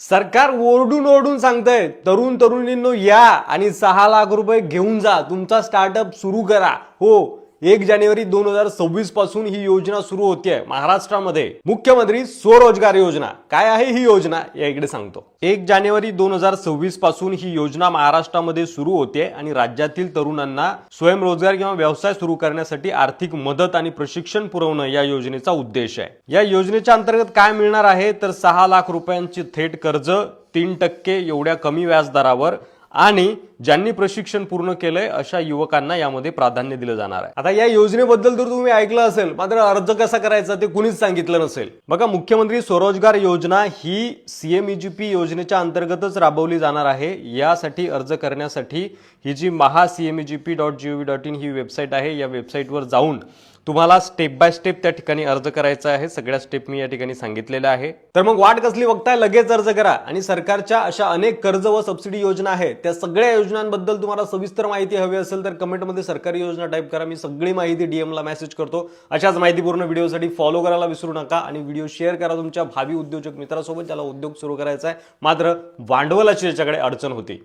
सरकार ओरडून ओरडून सांगतंय तरुण तरुणींनो या आणि 6 लाख रुपये घेऊन जा, तुमचा स्टार्टअप सुरू करा। हो, 1 जानेवारी 2026 पासून ही योजना सुरू होतीये महाराष्ट्रामध्ये। मुख्यमंत्री स्वरोजगार योजना काय आहे ही योजना या इकडे सांगतो। 1 जानेवारी 2026 पासून ही योजना महाराष्ट्रामध्ये सुरू होते आणि राज्यातील तरुणांना स्वयंरोजगार किंवा व्यवसाय सुरू करण्यासाठी आर्थिक मदत आणि प्रशिक्षण पुरवणं या योजनेचा उद्देश आहे। या योजनेच्या अंतर्गत काय मिळणार आहे तर 6 लाख रुपयांची थेट कर्ज 3% एवढ्या कमी व्याजदरावर आणि ज्यांनी प्रशिक्षण पूर्ण केलंय अशा युवकांना यामध्ये प्राधान्य दिलं जाणार आहे। आता या योजनेबद्दल जर तुम्ही ऐकलं असेल मात्र अर्ज कसा करायचा ते कुणीच सांगितलं नसेल। बघा, मुख्यमंत्री स्वरोजगार योजना ही CMEGP योजनेच्या अंतर्गतच राबवली जाणार आहे। यासाठी अर्ज करण्यासाठी ही जी maha.cmegp.gov.in ही वेबसाईट आहे, या वेबसाईटवर जाऊन तुम्हाला स्टेप बाय स्टेप त्या ठिकाणी अर्ज करायचा आहे। सगळ्या स्टेप मी या ठिकाणी सांगितलेल्या आहे। तर मग वाट कसली बघताय, लगेच अर्ज करा। आणि सरकारच्या अशा अनेक कर्ज व सबसिडी योजना आहेत, त्या सगळ्या योजनांबद्दल तुम्हाला सविस्तर माहिती हवी असेल तर कमेंटमध्ये सरकारी योजना टाईप करा, मी सगळी माहिती DM ला मेसेज करतो। अशाच माहितीपूर्ण व्हिडिओसाठी फॉलो करायला विसरू नका आणि व्हिडिओ शेअर करा तुमच्या भावी उद्योजक मित्रांसोबत ज्याला उद्योग सुरू करायचा आहे मात्र भांडवलाची याच्याकडे अडचण होती।